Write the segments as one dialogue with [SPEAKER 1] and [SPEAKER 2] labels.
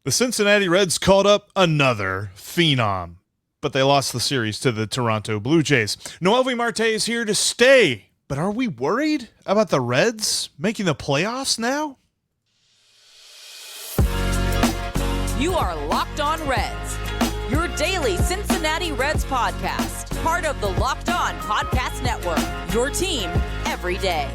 [SPEAKER 1] The Cincinnati Reds called up another phenom, but they lost the series to the Toronto Blue Jays. Noelvi Marte is here to stay, but are we worried about the Reds making the playoffs now?
[SPEAKER 2] You are Locked On Reds, your daily Cincinnati Reds podcast, part of the Locked On Podcast Network, your team every day.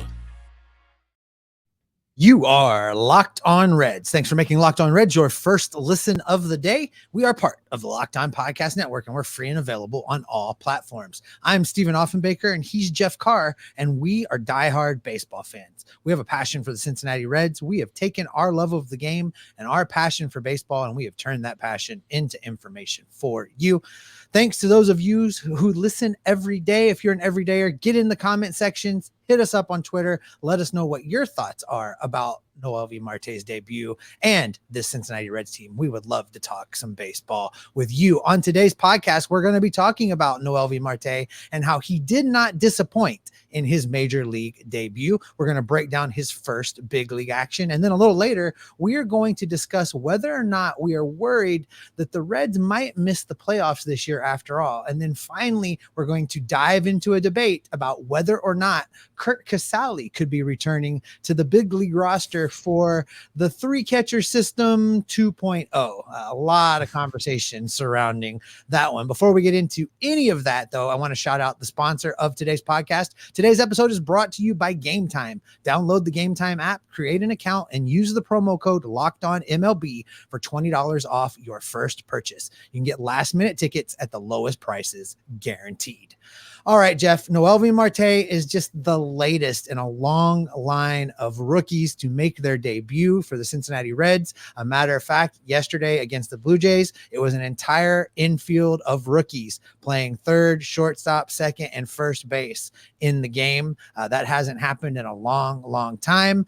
[SPEAKER 3] You are Locked On Reds. Thanks for making Locked On Reds your first listen of the day. We are part of the Locked On Podcast Network, and we're free and available on all platforms. I'm Stephen Offenbaker, and he's Jeff Carr, and we are diehard baseball fans. We have a passion for the Cincinnati Reds. We have taken our love of the game and our passion for baseball, and we have turned that passion into information for you. Thanks to those of you who listen every day. If you're an everydayer, get in the comment sections, hit us up on Twitter. Let us know what your thoughts are about Noelvi Marte's debut and this Cincinnati Reds team. We would love to talk some baseball with you. On today's podcast, we're going to be talking about Noelvi Marte and how he did not disappoint in his major league debut. We're going to break down his first big league action. And then a little later, we are going to discuss whether or not we are worried that the Reds might miss the playoffs this year after all. And then finally, we're going to dive into a debate about whether or not Curt Casali could be returning to the big league roster for the three catcher system 2.0. A lot of conversation surrounding that one. Before we get into any of that, though, I want to shout out the sponsor of today's podcast. Today's episode is brought to you by Gametime. Download the Gametime app, create an account, and use the promo code LOCKEDONMLB for $20 off your first purchase. You can get last-minute tickets at the lowest prices, guaranteed. All right, Jeff, Noelvi Marte is just the latest in a long line of rookies to make their debut for the Cincinnati Reds. A matter of fact, yesterday against the Blue Jays, it was an entire infield of rookies playing third, shortstop, second, and first base in the game. That hasn't happened in a long, long time.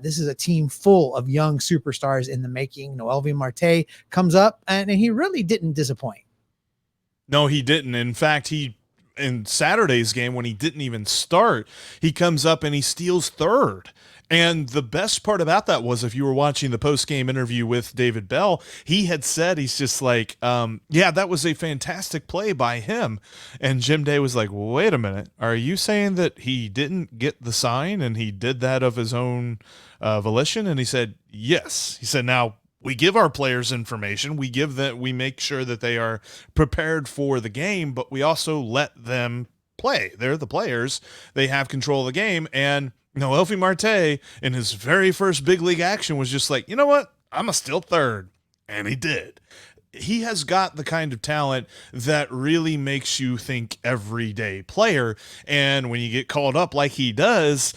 [SPEAKER 3] This is a team full of young superstars in the making. Noelvi Marte comes up, and he really didn't disappoint.
[SPEAKER 1] No, he didn't. In fact, in Saturday's game, when he didn't even start, he comes up and he steals third. And the best part about that was, if you were watching the post-game interview with David Bell, he had said, he's just like, yeah, that was a fantastic play by him. And Jim Day was like, wait a minute, are you saying that he didn't get the sign and he did that of his own volition? And he said, yes. He said, now, we give our players information. We make sure that they are prepared for the game, but we also let them play. They're the players. They have control of the game. And Noelvi Marte, in his very first big league action, was just like, you know what? I'm a steal third. And he did. He has got the kind of talent that really makes you think everyday player. And when you get called up like he does,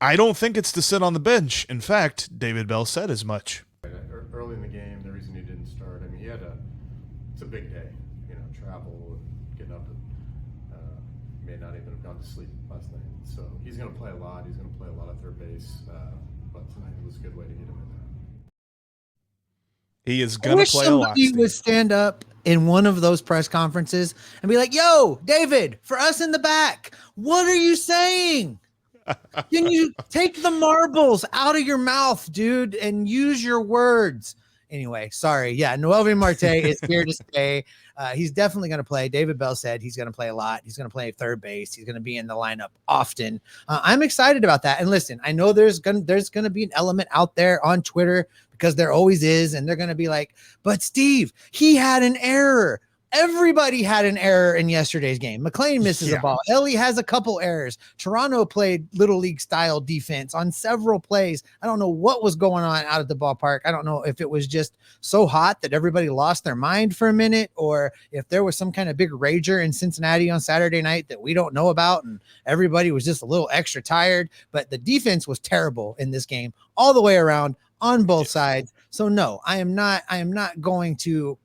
[SPEAKER 1] I don't think it's to sit on the bench. In fact, David Bell said as much.
[SPEAKER 4] Early in the game, the reason he didn't start, I mean, it's a big day, travel and getting up and may not even have gone to sleep last night. So he's going to play a lot. He's going to play a lot of third base, but tonight was a good way to get him in there.
[SPEAKER 1] He is going to play a lot.
[SPEAKER 3] He would stand up in one of those press conferences and be like, yo, David, for us in the back, what are you saying? Can you take the marbles out of your mouth, dude, and use your words? Anyway, sorry. Yeah, Noelvi Marte is here to stay. He's definitely going to play. David Bell said he's going to play a lot. He's going to play third base. He's going to be in the lineup often. I'm excited about that. And listen, I know there's going to be an element out there on Twitter, because there always is, and they're going to be like, but Steve, he had an error. Everybody had an error in yesterday's game. McLean misses a ball. Ellie has a couple errors. Toronto played little league style defense on several plays. I don't know what was going on out at the ballpark. I don't know if it was just so hot that everybody lost their mind for a minute, or if there was some kind of big rager in Cincinnati on Saturday night that we don't know about, and everybody was just a little extra tired. But the defense was terrible in this game all the way around on both sides. So no, I am not going to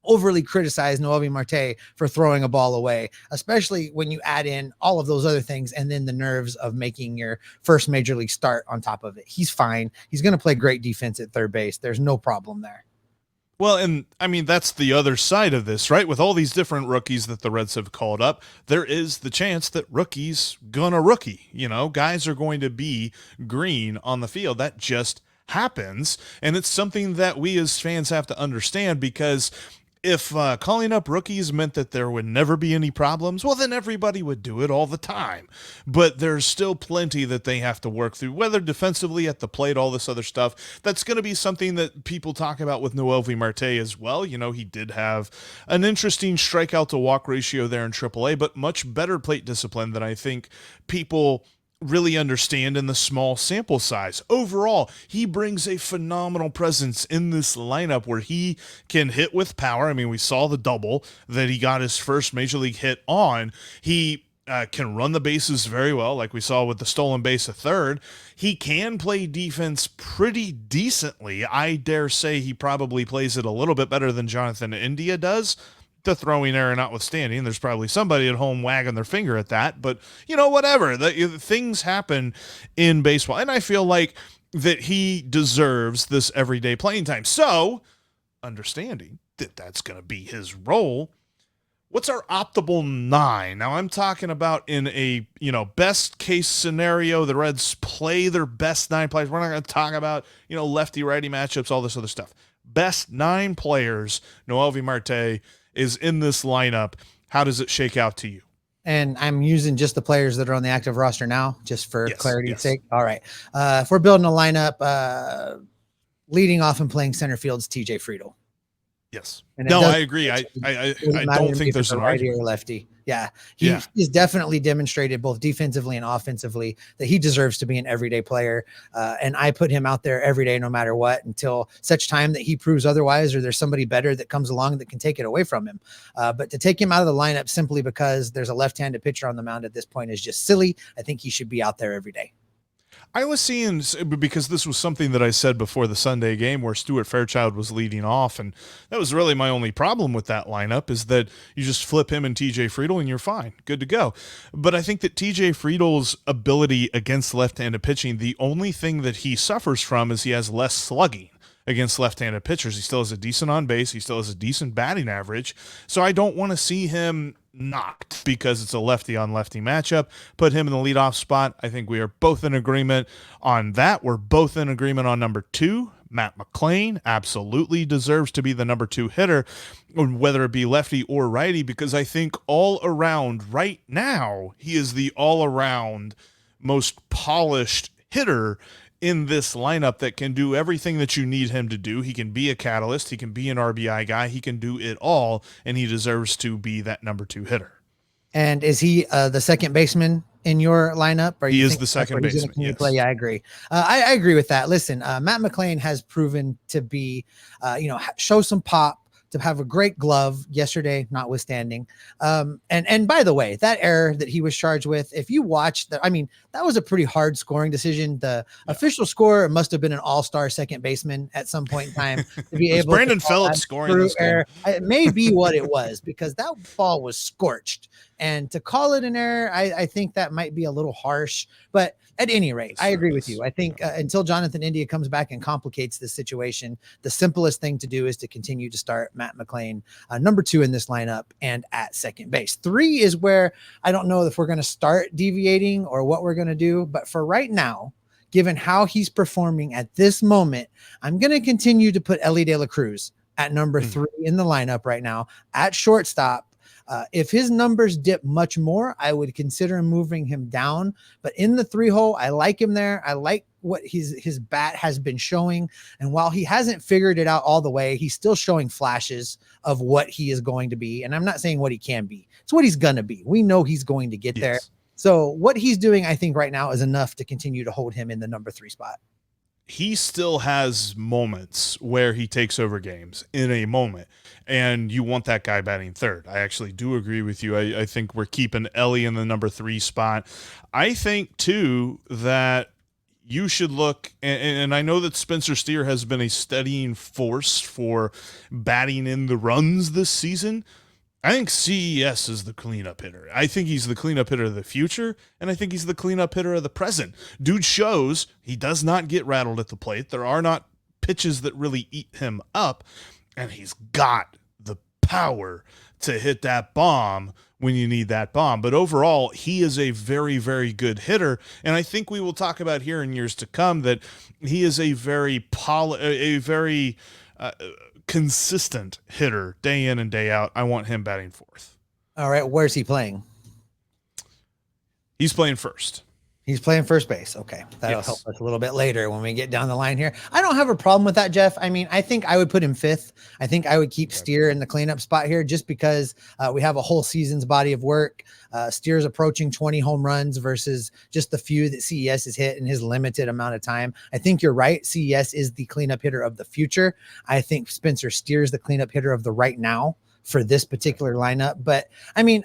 [SPEAKER 3] overly criticize Noelvi Marte for throwing a ball away, especially when you add in all of those other things and then the nerves of making your first major league start on top of it. He's fine. He's going to play great defense at third base. There's no problem there.
[SPEAKER 1] Well, and I mean, that's the other side of this, right? With all these different rookies that the Reds have called up, there is the chance that rookies gonna rookie. Guys are going to be green on the field. That just happens. And it's something that we as fans have to understand, because if calling up rookies meant that there would never be any problems, well, then everybody would do it all the time. But there's still plenty that they have to work through, whether defensively, at the plate, all this other stuff. That's going to be something that people talk about with Noelvi Marte as well. You know, he did have an interesting strikeout to walk ratio there in AAA, but much better plate discipline than I think people really understand in the small sample size. Overall, he brings a phenomenal presence in this lineup where he can hit with power. I mean, we saw the double that he got his first major league hit on. He can run the bases very well, like we saw with the stolen base at third. He can play defense pretty decently. I dare say he probably plays it a little bit better than Jonathan India does. The throwing error notwithstanding, there's probably somebody at home wagging their finger at that, but whatever. Things happen in baseball, and I feel like that he deserves this everyday playing time. So, understanding that that's going to be his role, what's our optimal 9? Now, I'm talking about in a best case scenario, the Reds play their best 9 players. We're not going to talk about lefty righty matchups, all this other stuff. Best 9 players, Noelvi Marte is in this lineup. How does it shake out to you?
[SPEAKER 3] And I'm using just the players that are on the active roster now, just for clarity's sake. All right. If we're building a lineup, leading off and playing center field's TJ Friedl.
[SPEAKER 1] Yes. No, I agree. I don't think there's an
[SPEAKER 3] righty
[SPEAKER 1] argument.
[SPEAKER 3] or lefty. Yeah. He's definitely demonstrated both defensively and offensively that he deserves to be an everyday player. And I put him out there every day, no matter what, until such time that he proves otherwise, or there's somebody better that comes along that can take it away from him. But to take him out of the lineup simply because there's a left-handed pitcher on the mound at this point is just silly. I think he should be out there every day.
[SPEAKER 1] I was seeing, because this was something that I said before the Sunday game where Stuart Fairchild was leading off, and that was really my only problem with that lineup, is that you just flip him and TJ Friedl and you're fine, good to go. But I think that TJ Friedl's ability against left-handed pitching, the only thing that he suffers from is he has less slugging against left-handed pitchers. He still has a decent on base. He still has a decent batting average. So I don't want to see him knocked because it's a lefty on lefty matchup. Put him in the leadoff spot. I think we are both in agreement on that. We're both in agreement on number 2. Matt McClain absolutely deserves to be the number 2 hitter, whether it be lefty or righty, because I think all around right now, he is the all around most polished hitter in this lineup that can do everything that you need him to do. He can be a catalyst. He can be an RBI guy. He can do it all, and he deserves to be that number 2 hitter.
[SPEAKER 3] And is he the second baseman in your lineup? Or
[SPEAKER 1] he is the second baseman. Yes.
[SPEAKER 3] Yeah, I agree. I agree with that. Listen, Matt McClain has proven to be, show some pop, to have a great glove yesterday, notwithstanding. And by the way, that error that he was charged with, if you watch that, that was a pretty hard scoring decision. The official score must have been an all-star second baseman at some point in time to be able
[SPEAKER 1] Brandon
[SPEAKER 3] to
[SPEAKER 1] Phillips scoring this
[SPEAKER 3] error. It may be what it was, because that ball was scorched, and to call it an error, I think that might be a little harsh, but at any rate, I agree with you. I think until Jonathan India comes back and complicates this situation, the simplest thing to do is to continue to start Matt McClain, number 2 in this lineup, and at second base. 3 is where I don't know if we're going to start deviating or what we're going to do. But for right now, given how he's performing at this moment, I'm going to continue to put Elly De La Cruz at number 3 in the lineup right now at shortstop. If his numbers dip much more, I would consider moving him down. But in the 3 hole, I like him there. I like what his bat has been showing. And while he hasn't figured it out all the way, he's still showing flashes of what he is going to be. And I'm not saying what he can be. It's what he's going to be. We know he's going to get there. So what he's doing, I think right now, is enough to continue to hold him in the number 3 spot.
[SPEAKER 1] He still has moments where he takes over games in a moment, and you want that guy batting third. I actually do agree with you. I think we're keeping Elly in the number 3 spot. I think, too, that you should look, and I know that Spencer Steer has been a steadying force for batting in the runs this season. I think CES is the cleanup hitter. I think he's the cleanup hitter of the future, and I think he's the cleanup hitter of the present. Dude shows he does not get rattled at the plate. There are not pitches that really eat him up, and he's got the power to hit that bomb when you need that bomb. But overall, he is a very, very good hitter. And I think we will talk about here in years to come that he is a very consistent hitter day in and day out. I want him batting fourth.
[SPEAKER 3] All right. Where's he playing?
[SPEAKER 1] He's playing first.
[SPEAKER 3] He's playing first base. Okay. That'll help us a little bit later when we get down the line here. I don't have a problem with that, Jeff. I mean, I think I would put him fifth. I think I would keep Steer in the cleanup spot here just because we have a whole season's body of work. Steer's approaching 20 home runs versus just the few that CES has hit in his limited amount of time. I think you're right. CES is the cleanup hitter of the future. I think Spencer Steer is the cleanup hitter of the right now for this particular lineup. But I mean,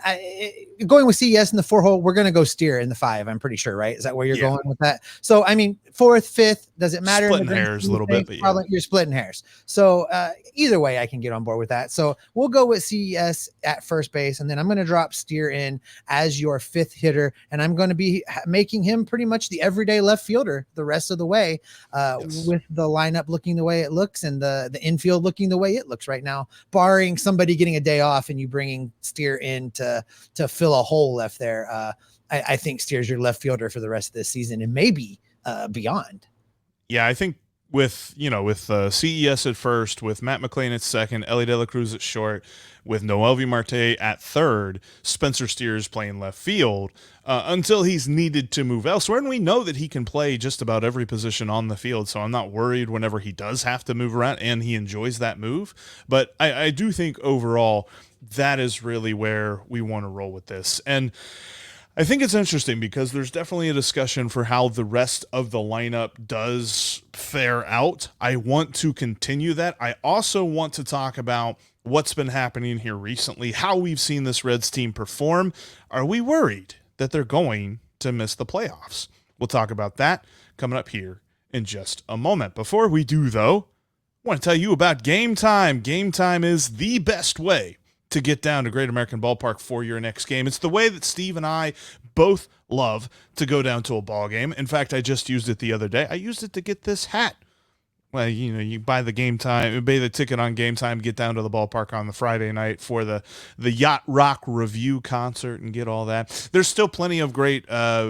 [SPEAKER 3] going with CES in the 4-hole, we're going to go Steer in the 5. I'm pretty sure, right? Is that where you're going with that? So, I mean, 4th, 5th, does it matter?
[SPEAKER 1] Splitting hairs a little bit, but
[SPEAKER 3] probably you're splitting hairs. So either way, I can get on board with that. So we'll go with CES at first base, and then I'm going to drop Steer in as your 5th hitter, and I'm going to be making him pretty much the everyday left fielder the rest of the way with the lineup looking the way it looks and the infield looking the way it looks right now, barring somebody getting a day off and you bringing Steer in to fill a hole left there. I think Steer's your left fielder for the rest of this season and maybe beyond.
[SPEAKER 1] Yeah, I think with CES at first, with Matt McClain at second, Ellie De La Cruz at short, with Noelvi Marte at third, Spencer Steer is playing left field until he's needed to move elsewhere. And we know that he can play just about every position on the field, so I'm not worried whenever he does have to move around, and he enjoys that move. But I do think overall that is really where we want to roll with this. And I think it's interesting because there's definitely a discussion for how the rest of the lineup does fare out. I want to continue that. I also want to talk about what's been happening here recently, how we've seen this Reds team perform. Are we worried that they're going to miss the playoffs? We'll talk about that coming up here in just a moment. Before we do, though, I want to tell you about Gametime. Gametime is the best way to get down to Great American Ballpark for your next game. It's the way that Steve and I both love to go down to a ball game. In fact, I just used it the other day. I used it to get this hat. Well, you buy the ticket on Gametime, get down to the ballpark on the Friday night for the Yacht Rock review concert and get all that. There's still plenty of great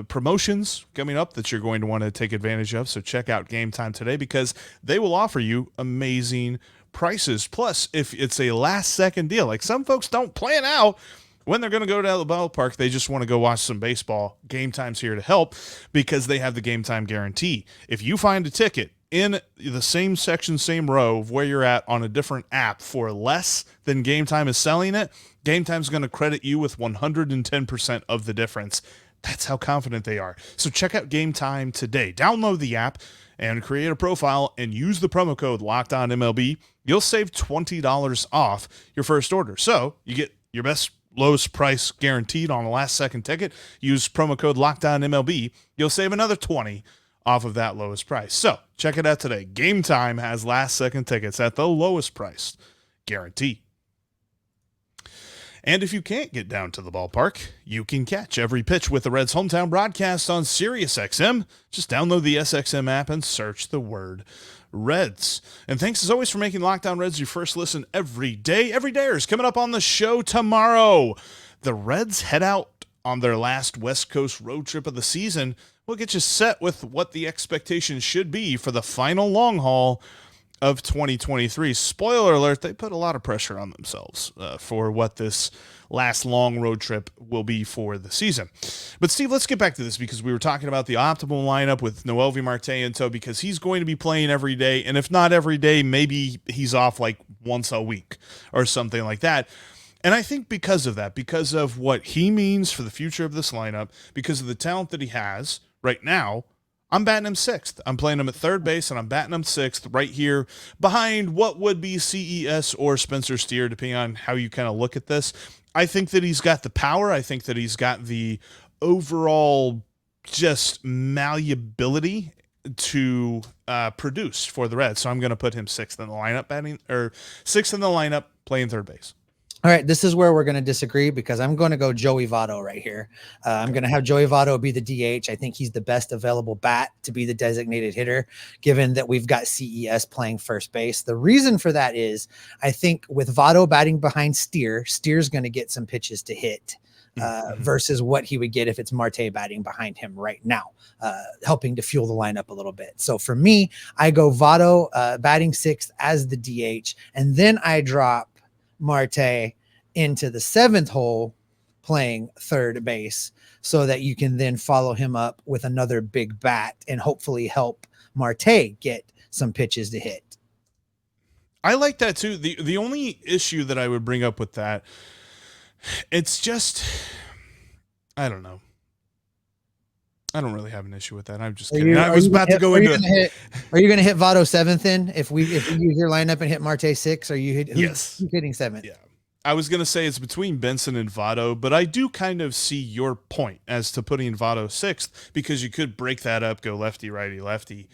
[SPEAKER 1] promotions coming up that you're going to want to take advantage of. So check out Gametime today because they will offer you amazing prices. Plus, if it's a last-second deal, like some folks don't plan out when they're going to go to the ballpark, they just want to go watch some baseball. Gametime's here to help because they have the Gametime guarantee. If you find a ticket in the same section, same row of where you're at on a different app for less than Gametime is selling it, Gametime's going to credit you with 110% of the difference. That's how confident they are. So check out Gametime today. Download the app and create a profile and use the promo code LOCKEDONMLB. You'll save $20 off your first order. So you get your best lowest price guaranteed on a last second ticket. Use promo code LOCKEDONMLB. You'll save another $20 off of that lowest price. So check it out today. Gametime has last second tickets at the lowest price guarantee. And if you can't get down to the ballpark, you can catch every pitch with the Reds hometown broadcast on SiriusXM. Just download the SXM app and search the word Reds. And thanks as always for making Locked On Reds your first listen every day. Every dayers coming up on the show tomorrow. The Reds head out on their last West Coast road trip of the season. We'll get you set with what the expectations should be for the final long haul of 2023. Spoiler alert, they put a lot of pressure on themselves for what this last long road trip will be for the season. But Steve, let's get back to this because we were talking about the optimal lineup with Noelvi Marte in tow because he's going to be playing every day. And if not every day, maybe he's off like once a week or something like that. And I think because of that, because of what he means for the future of this lineup, because of the talent that he has right now, I'm batting him sixth. I'm playing him at third base, and I'm batting him sixth right here behind what would be CES or Spencer Steer, depending on how you kind of look at this. I think that he's got the power. I think that he's got the overall just malleability to produce for the Reds. So I'm going to put him sixth in the lineup, playing third base.
[SPEAKER 3] All right, this is where we're going to disagree because I'm going to go Joey Votto right here. I'm going to have Joey Votto be the DH. I think he's the best available bat to be the designated hitter, given that we've got CES playing first base. The reason for that is I think with Votto batting behind Steer's going to get some pitches to hit versus what he would get if it's Marte batting behind him right now, helping to fuel the lineup a little bit. So for me, I go Votto batting sixth as the DH, and then I drop Marte into the seventh hole playing third base so that you can then follow him up with another big bat and hopefully help Marte get some pitches to hit.
[SPEAKER 1] I like that too. The only issue that I would bring up with that, it's just, I don't know. I don't really have an issue with that. I'm just kidding. I was about to go into.
[SPEAKER 3] Are you going to hit Votto seventh in if we use your lineup and hit Marte six? Are you who's hitting seventh?
[SPEAKER 1] Yeah. I was going to say it's between Benson and Votto, but I do kind of see your point as to putting Votto sixth because you could break that up, go lefty, righty, lefty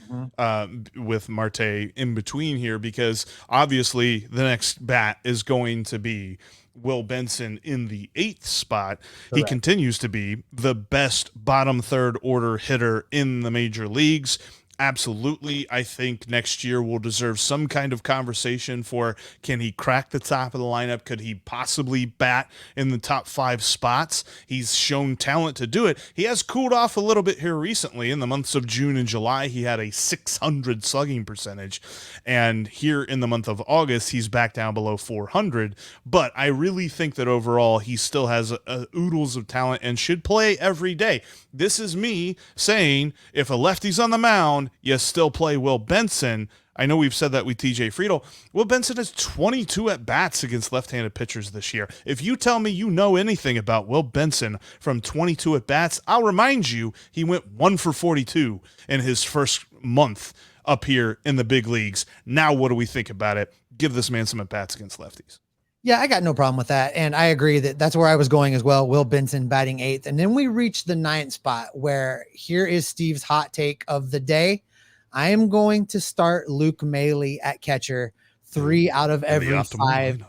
[SPEAKER 1] with Marte in between here because obviously the next bat is going to be Will Benson in the eighth spot. Correct. He continues to be the best bottom third order hitter in the major leagues. Absolutely. I think next year will deserve some kind of conversation for can he crack the top of the lineup? Could he possibly bat in the top 5 spots? He's shown talent to do it. He has cooled off a little bit here recently. In the months of June and July, he had a 600 slugging percentage. And here in the month of August, he's back down below 400. But I really think that overall, he still has oodles of talent and should play every day. This is me saying if a lefty's on the mound, you still play Will Benson. I know we've said that with TJ Friedl. Will Benson has 22 at-bats against left-handed pitchers this year. If you tell me you know anything about Will Benson from 22 at-bats, I'll remind you he went 1 for 42 in his first month up here in the big leagues. Now what do we think about it? Give this man some at-bats against lefties.
[SPEAKER 3] Yeah, I got no problem with that. And I agree that that's where I was going as well. Will Benson batting eighth. And then we reach the 9th spot where here is Steve's hot take of the day. I am going to start Luke Maile at catcher 3 out of every 5.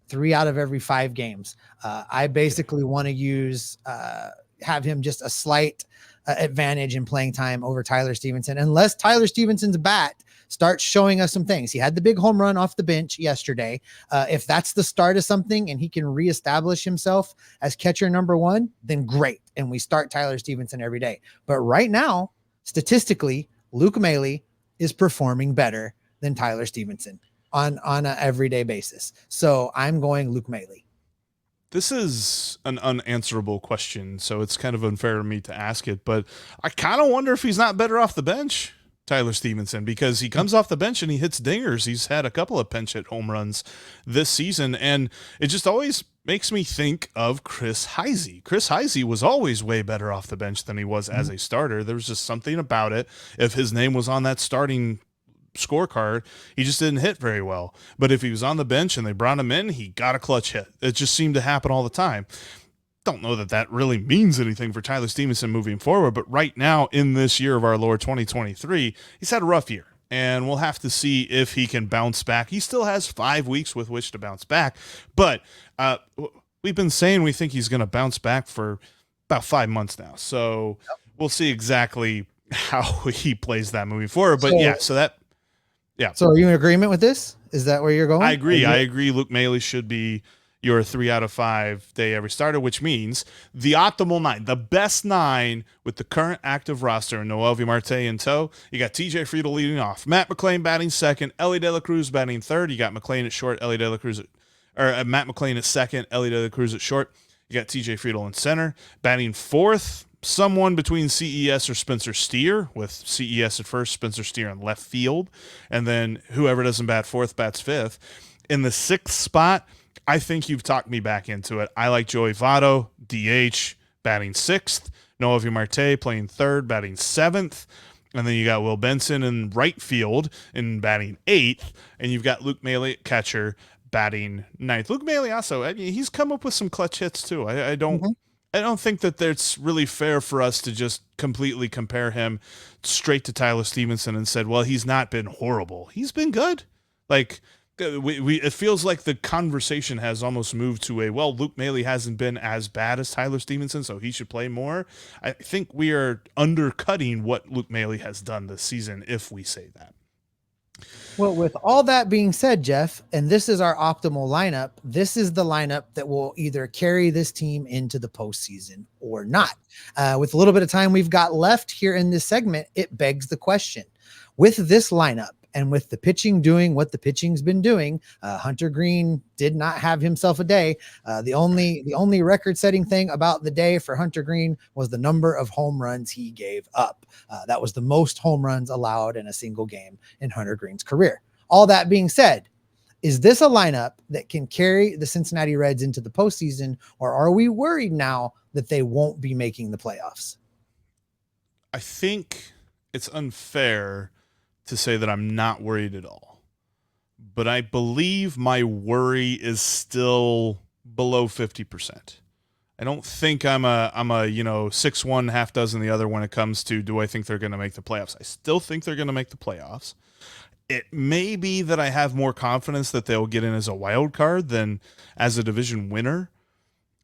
[SPEAKER 3] 3 out of every 5 games. I basically want to use, have him just a slight advantage in playing time over Tyler Stevenson, unless Tyler Stevenson's bat starts showing us some things. He had the big home run off the bench yesterday. If that's the start of something and he can reestablish himself as catcher number 1, then great. And we start Tyler Stevenson every day. But right now, statistically, Luke Maile is performing better than Tyler Stevenson on an everyday basis. So I'm going Luke Maile.
[SPEAKER 1] This is an unanswerable question, so it's kind of unfair to me to ask it, but I kind of wonder if he's not better off the bench, Tyler Stevenson, because he comes off the bench and he hits dingers. He's had a couple of pinch hit home runs this season, and it just always makes me think of Chris Heisey. Chris Heisey was always way better off the bench than he was as a starter. There was just something about it. If his name was on that starting scorecard, he just didn't hit very well. But if he was on the bench and they brought him in, he got a clutch hit. It just seemed to happen all the time. Don't know that that really means anything for Tyler Stevenson moving forward, but right now in this year of our Lord 2023, he's had a rough year. And we'll have to see if he can bounce back. He still has 5 weeks with which to bounce back. But we've been saying we think he's going to bounce back for about 5 months now. So we'll see exactly how he plays that moving forward. But So
[SPEAKER 3] are you in agreement with this? Is that where you're going?
[SPEAKER 1] I agree. I agree. Luke Maile should be your 3 out of 5 day every starter, which means the optimal 9, the best 9 with the current active roster, Noelvi Marte in tow. You got TJ Friedl leading off, Matt McClain batting second, Elly De La Cruz batting third. You got McClain at short, Elly De La Cruz Matt McClain at second, Elly De La Cruz at short. You got TJ Friedl in center, batting fourth. Someone between CES or Spencer Steer, with CES at first, Spencer Steer in left field, and then whoever doesn't bat fourth bats fifth. In the 6th spot, I think you've talked me back into it. I like Joey Votto, DH, batting 6th. Noelvi Marte playing 3rd, batting 7th. And then you got Will Benson in right field and batting 8th. And you've got Luke Maile at catcher batting 9th. Luke Maile also, he's come up with some clutch hits too. I don't think that it's really fair for us to just completely compare him straight to Tyler Stevenson and said, well, he's not been horrible. He's been good. Like, It feels like the conversation has almost moved to Luke Maile hasn't been as bad as Tyler Stevenson, so he should play more. I think we are undercutting what Luke Maile has done this season if we say that.
[SPEAKER 3] Well, with all that being said, Jeff, and this is our optimal lineup, this is the lineup that will either carry this team into the postseason or not. With a little bit of time we've got left here in this segment, it begs the question. With this lineup, and with the pitching doing what the pitching's been doing, Hunter Greene did not have himself a day. The only record-setting thing about the day for Hunter Greene was the number of home runs he gave up. That was the most home runs allowed in a single game in Hunter Greene's career. All that being said, is this a lineup that can carry the Cincinnati Reds into the postseason, or are we worried now that they won't be making the playoffs?
[SPEAKER 1] I think it's unfair to say that I'm not worried at all, but I believe my worry is still below 50%. I don't think I'm a 6-1, half dozen the other when it comes to, do I think they're going to make the playoffs? I still think they're going to make the playoffs. It may be that I have more confidence that they'll get in as a wild card than as a division winner.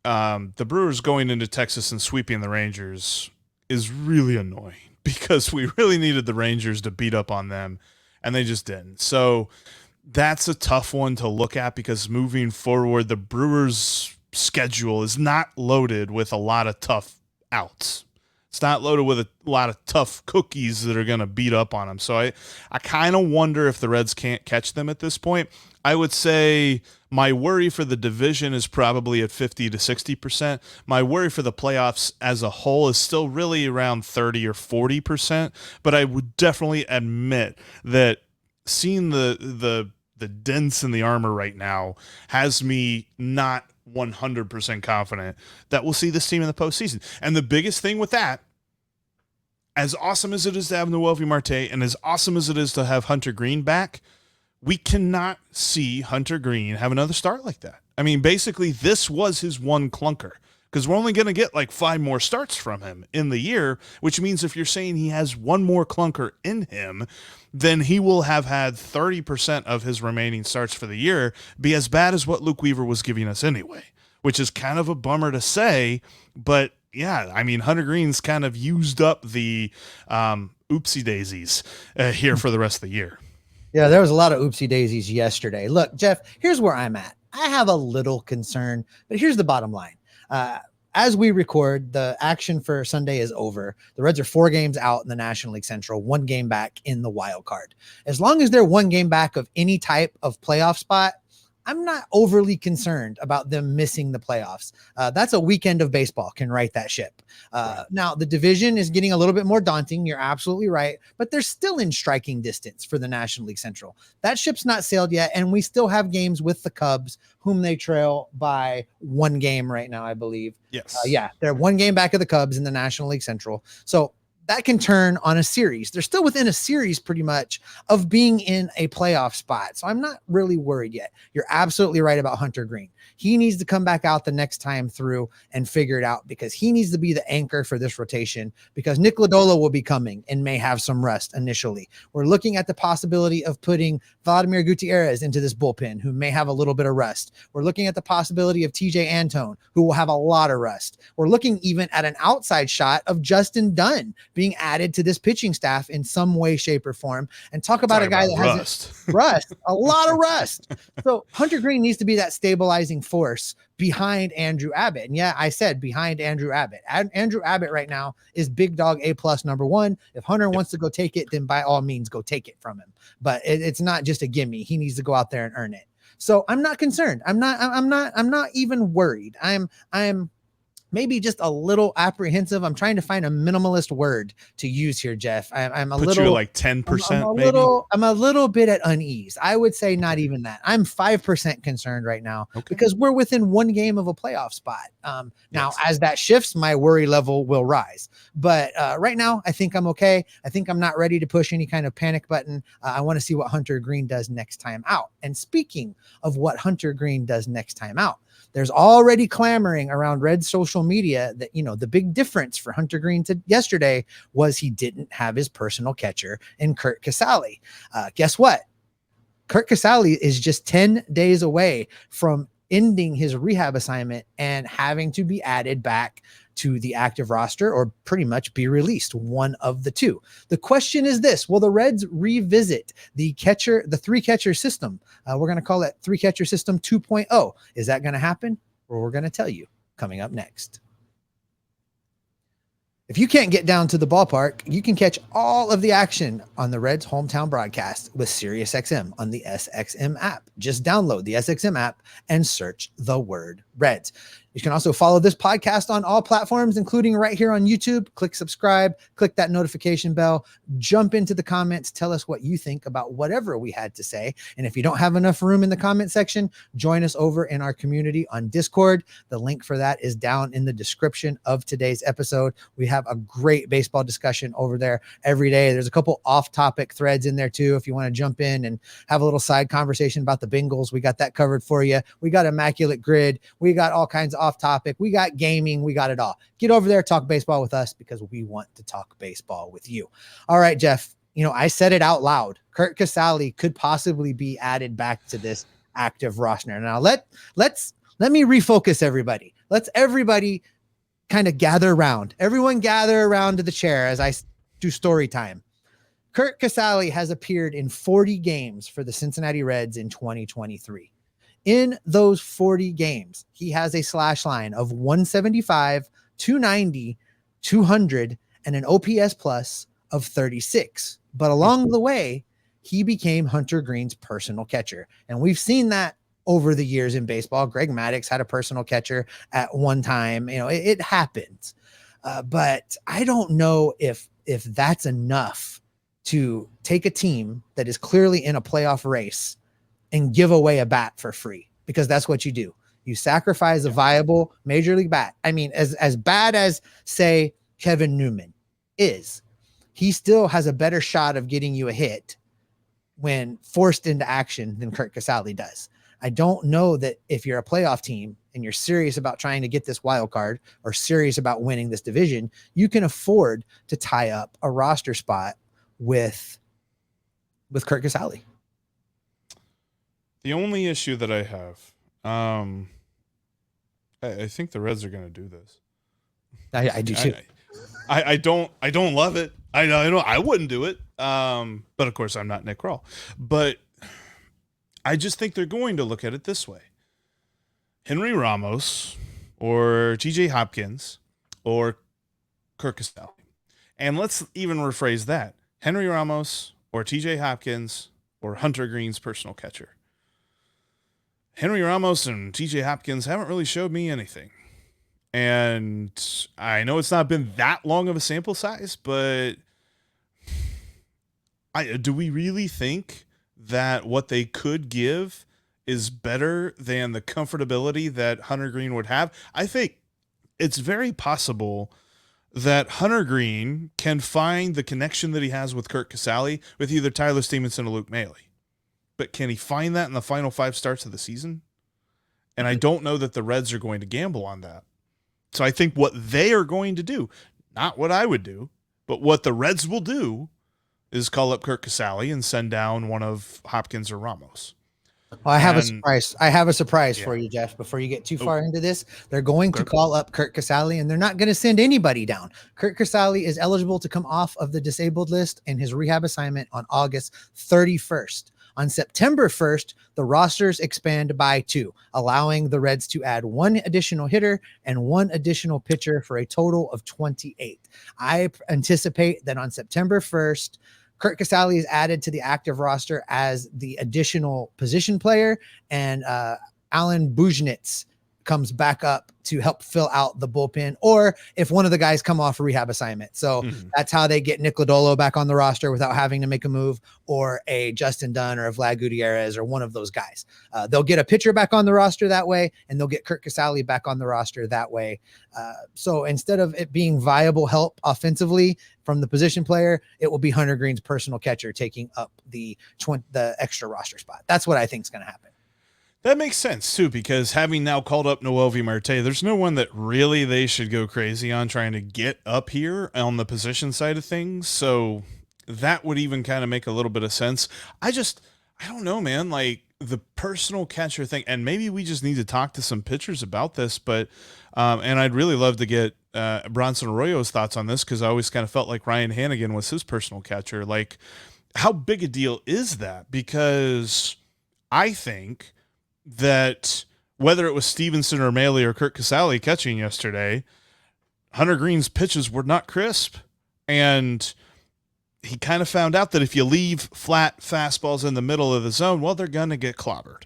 [SPEAKER 1] The Brewers going into Texas and sweeping the Rangers is really annoying, because we really needed the Rangers to beat up on them, and they just didn't. So that's a tough one to look at, because moving forward, the Brewers' schedule is not loaded with a lot of tough outs. It's not loaded with a lot of tough cookies that are going to beat up on them. So I kind of wonder if the Reds can't catch them at this point. I would say my worry for the division is probably at 50 to 60%. My worry for the playoffs as a whole is still really around 30 or 40%. But I would definitely admit that seeing the dents in the armor right now has me not 100% confident that we'll see this team in the postseason. And the biggest thing with that, as awesome as it is to have Noelvi Marte and as awesome as it is to have Hunter Greene back, we cannot see Hunter Greene have another start like that. I mean, basically, this was his one clunker, because we're only going to get like 5 more starts from him in the year, which means if you're saying he has one more clunker in him, then he will have had 30% of his remaining starts for the year be as bad as what Luke Weaver was giving us anyway, which is kind of a bummer to say. But yeah, I mean, Hunter Greene's kind of used up the oopsie daisies here for the rest of the year.
[SPEAKER 3] Yeah, there was a lot of oopsie daisies yesterday. Look, Jeff, here's where I'm at. I have a little concern, but here's the bottom line. As we record, the action for Sunday is over. The Reds are 4 games out in the National League Central, 1 game back in the wild card. As long as they're 1 game back of any type of playoff spot, I'm not overly concerned about them missing the playoffs. That's a weekend of baseball can right that ship. Now, the division is getting a little bit more daunting. You're absolutely right, but they're still in striking distance for the National League Central. That ship's not sailed yet, and we still have games with the Cubs, whom they trail by 1 game right now, I believe.
[SPEAKER 1] Yes.
[SPEAKER 3] They're 1 game back of the Cubs in the National League Central. So that can turn on a series. They're still within a series pretty much of being in a playoff spot. So I'm not really worried yet. You're absolutely right about Hunter Greene. He needs to come back out the next time through and figure it out, because he needs to be the anchor for this rotation, because Nick Lodolo will be coming and may have some rust initially. We're looking at the possibility of putting Vladimir Gutierrez into this bullpen, who may have a little bit of rust. We're looking at the possibility of TJ Antone, who will have a lot of rust. We're looking even at an outside shot of Justin Dunn being added to this pitching staff in some way, shape, or form. And talk about a guy that has rust, a lot of rust. So Hunter Greene needs to be that stabilizing force behind Andrew Abbott. And yeah, I said behind Andrew Abbott. Andrew Abbott right now is big dog A+ number 1. If Hunter wants to go take it, then by all means go take it from him. But it's not just a gimme. He needs to go out there and earn it. So I'm not concerned. I'm not even worried. I'm maybe just a little apprehensive. I'm trying to find a minimalist word to use here, Jeff. I'm a little,
[SPEAKER 1] you like 10%.
[SPEAKER 3] I'm a little bit at unease. I would say not even that. I'm 5% concerned right now, because we're within 1 game of a playoff spot. Now, as that shifts, my worry level will rise. But right now, I think I'm okay. I think I'm not ready to push any kind of panic button. I want to see what Hunter Greene does next time out. And speaking of what Hunter Greene does next time out, there's already clamoring around Reds social media that, the big difference for Hunter Greene yesterday was he didn't have his personal catcher in Curt Casali. Guess what? Curt Casali is just 10 days away from ending his rehab assignment and having to be added back to the active roster or pretty much be released, one of the two. The question is this: will the Reds revisit the three catcher system? We're going to call it three catcher system 2.0. Is that going to happen? Well, we're going to tell you coming up next. If you can't get down to the ballpark, you can catch all of the action on the Reds hometown broadcast with SiriusXM on the SXM app. Just download the SXM app and search the word Reds. You can also follow this podcast on all platforms, including right here on YouTube. Click subscribe, click that notification bell, jump into the comments, tell us what you think about whatever we had to say. And if you don't have enough room in the comment section, join us over in our community on Discord. The link for that is down in the description of today's episode. We have a great baseball discussion over there every day. There's a couple off-topic threads in there too. If you want to jump in and have a little side conversation about the Bengals, we got that covered for you. We got Immaculate Grid. We got all kinds of off topic. We got gaming. We got it all. Get over there, talk baseball with us because we want to talk baseball with you. All right, Jeff, I said it out loud. Curt Casali could possibly be added back to this active roster. Now let me refocus everybody. Let's everybody kind of gather around. Everyone gather around to the chair as I do story time. Curt Casali has appeared in 40 games for the Cincinnati Reds in 2023. In those 40 games, he has a slash line of 175, 290, 200, and an OPS plus of 36. But along the way, he became Hunter Green's personal catcher. And we've seen that over the years in baseball. Greg Maddux had a personal catcher at one time. It happens. But I don't know if that's enough to take a team that is clearly in a playoff race and give away a bat for free, because that's what you do. You sacrifice a viable major league bat. I mean, as bad as, say, Kevin Newman is, he still has a better shot of getting you a hit when forced into action than Curt Casali does. I don't know that if you're a playoff team and you're serious about trying to get this wild card or serious about winning this division, you can afford to tie up a roster spot with Curt Casali.
[SPEAKER 1] The only issue that I have, I think the Reds are going to do this.
[SPEAKER 3] I do too.
[SPEAKER 1] I don't love it. I know I wouldn't do it. But of course I'm not Nick Kroll. But I just think they're going to look at it this way: Henry Ramos or TJ Hopkins or Curt Casali. And let's even rephrase that: Henry Ramos or TJ Hopkins or Hunter Green's personal catcher. Henry Ramos and TJ Hopkins haven't really showed me anything. And I know it's not been that long of a sample size, but do we really think that what they could give is better than the comfortability that Hunter Green would have? I think it's very possible that Hunter Green can find the connection that he has with Curt Casali with either Tyler Stevenson or Luke Maile. But can he find that in the final 5 starts of the season? And I don't know that the Reds are going to gamble on that. So I think what they are going to do, not what I would do, but what the Reds will do, is call up Curt Casali and send down one of Hopkins or Ramos.
[SPEAKER 3] Well, I have a surprise. I have a surprise for you, Jeff. Before you get too far into this, they're going to call up Curt Casali, and they're not going to send anybody down. Curt Casali is eligible to come off of the disabled list in his rehab assignment on August 31st. On September 1st, the rosters expand by 2, allowing the Reds to add 1 additional hitter and 1 additional pitcher for a total of 28. I anticipate that on September 1st, Curt Casali is added to the active roster as the additional position player, and Alan Bujnitz comes back up to help fill out the bullpen, or if one of the guys come off a rehab assignment. So that's how they get Nick Lodolo back on the roster without having to make a move, or a Justin Dunn or a Vlad Gutierrez or one of those guys. They'll get a pitcher back on the roster that way, and they'll get Curt Casali back on the roster that way. So instead of it being viable help offensively from the position player, it will be Hunter Green's personal catcher taking up the extra roster spot. That's what I think is going to happen.
[SPEAKER 1] That makes sense, too, because having now called up Noelvi Marte, there's no one that really they should go crazy on trying to get up here on the position side of things. So that would even kind of make a little bit of sense. I don't know, man. Like the personal catcher thing, and maybe we just need to talk to some pitchers about this. But and I'd really love to get Bronson Arroyo's thoughts on this, because I always kind of felt like Ryan Hannigan was his personal catcher. Like, how big a deal is that? Because I think that whether it was Stevenson or Maley or Curt Casali catching yesterday, Hunter Green's pitches were not crisp, and he kind of found out that if you leave flat fastballs in the middle of the zone, well, they're going to get clobbered.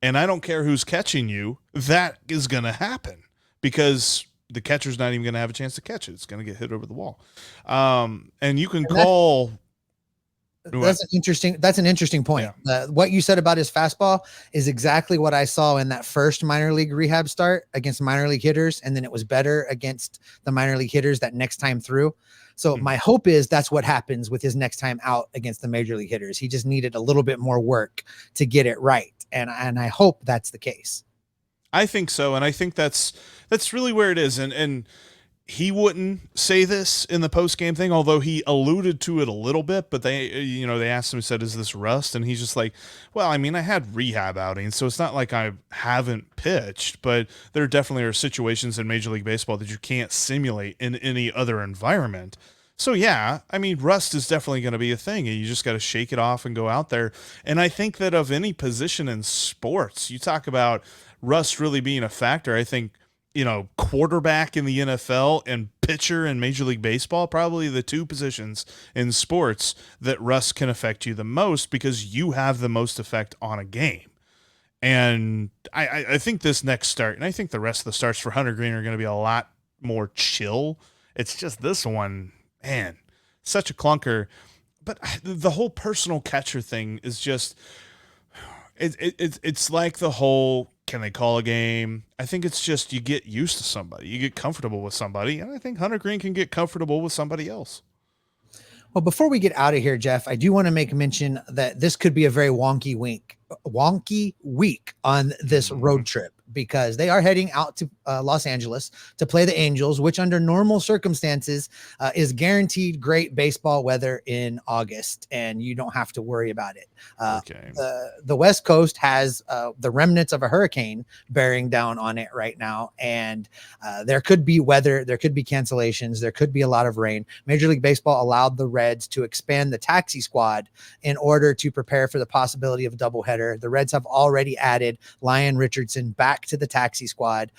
[SPEAKER 1] And I don't care who's catching you, that is going to happen, because the catcher's not even going to have a chance to catch it. It's going to get hit over the wall. And you can call.
[SPEAKER 3] That's an interesting point.
[SPEAKER 1] Yeah.
[SPEAKER 3] What you said about his fastball is exactly what I saw in that first minor league rehab start against minor league hitters. And then it was better against the minor league hitters that next time through. So my hope is that's what happens with his next time out against the major league hitters. He just needed a little bit more work to get it right. And I hope that's the case.
[SPEAKER 1] I think so. And I think that's really where it is. And he wouldn't say this in the post-game thing, although he alluded to it a little bit, but they asked him, he said, is this rust? And he's just like, well, I mean, I had rehab outings, so it's not like I haven't pitched, but there definitely are situations in Major League Baseball that you can't simulate in any other environment. So yeah, I mean, rust is definitely going to be a thing, and you just got to shake it off and go out there. And I think that of any position in sports, you talk about rust really being a factor. I think, quarterback in the NFL and pitcher in Major League Baseball, probably the two positions in sports that rust can affect you the most, because you have the most effect on a game. And I think this next start, and I think the rest of the starts for Hunter Green are going to be a lot more chill. It's just this one, man, such a clunker. But the whole personal catcher thing is just, it's like the whole, can they call a game? I think it's just you get used to somebody. You get comfortable with somebody, and I think Hunter Green can get comfortable with somebody else.
[SPEAKER 3] Well, before we get out of here, Jeff, I do want to make mention that this could be a very wonky week on this road trip, because they are heading out to Los Angeles to play the Angels, which under normal circumstances is guaranteed great baseball weather in August, and you don't have to worry about it.
[SPEAKER 1] Okay.
[SPEAKER 3] The West Coast has the remnants of a hurricane bearing down on it right now, and there could be weather, there could be cancellations, there could be a lot of rain. Major League Baseball allowed the Reds to expand the taxi squad in order to prepare for the possibility of a doubleheader. The Reds have already added Lyon Richardson back to the taxi squad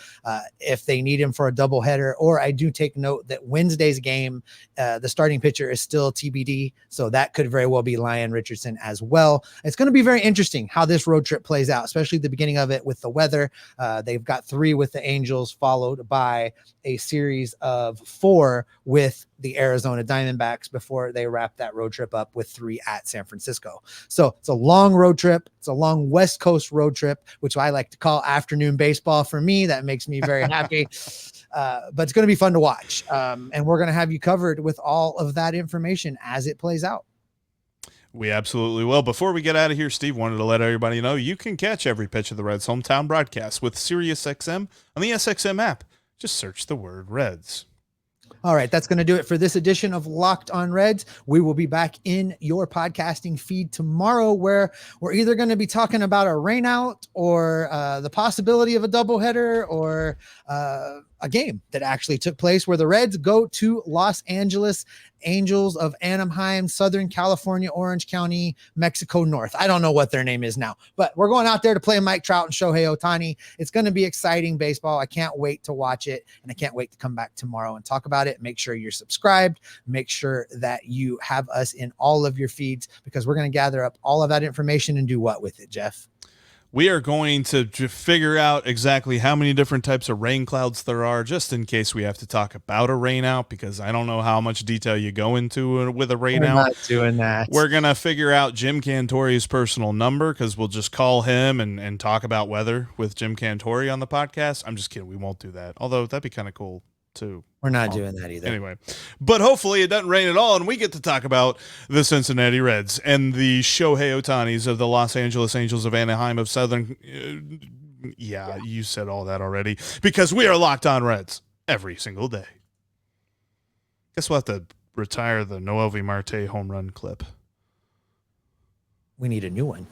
[SPEAKER 3] if they need him for a doubleheader. Or I do take note that Wednesday's game, the starting pitcher is still TBD, so that could very well be Lyon Richardson as well. It's going to be very interesting how this road trip plays out, especially the beginning of it with the weather. They've got 3 with the Angels, followed by a series of 4 with the Arizona Diamondbacks before they wrap that road trip up with 3 at San Francisco. So it's a long road trip. It's a long West Coast road trip, which I like to call afternoon baseball for me. That makes me very happy. But it's going to be fun to watch. And we're going to have you covered with all of that information as it plays out.
[SPEAKER 1] We absolutely will. Before we get out of here, Steve wanted to let everybody know you can catch every pitch of the Reds hometown broadcast with SiriusXM on the SXM app. Just search the word Reds.
[SPEAKER 3] All right, that's going to do it for this edition of Locked On Reds. We will be back in your podcasting feed tomorrow, where we're either going to be talking about a rainout or the possibility of a doubleheader, or a game that actually took place where the Reds go to Los Angeles, Angels of Anaheim, Southern California, Orange County, Mexico North. I don't know what their name is now, but we're going out there to play Mike Trout and Shohei Ohtani. It's going to be exciting baseball. I can't wait to watch it, and I can't wait to come back tomorrow and talk about it. Make sure you're subscribed. Make sure that you have us in all of your feeds, because we're going to gather up all of that information and do what with it, Jeff?
[SPEAKER 1] We are going to figure out exactly how many different types of rain clouds there are, just in case we have to talk about a rain out, because I don't know how much detail you go into with a rain out.
[SPEAKER 3] We're not doing that.
[SPEAKER 1] We're going to figure out Jim Cantori's personal number, because we'll just call him and talk about weather with Jim Cantori on the podcast. I'm just kidding. We won't do that. Although that'd be kind of cool too.
[SPEAKER 3] We're not doing that either.
[SPEAKER 1] Anyway, but hopefully it doesn't rain at all, and we get to talk about the Cincinnati Reds and the Shohei Ohtanis of the Los Angeles Angels of Anaheim of Southern. Yeah, you said all that already, because we are Locked On Reds every single day. Guess we'll have to retire the Noelvi Marte home run clip.
[SPEAKER 3] We need a new one.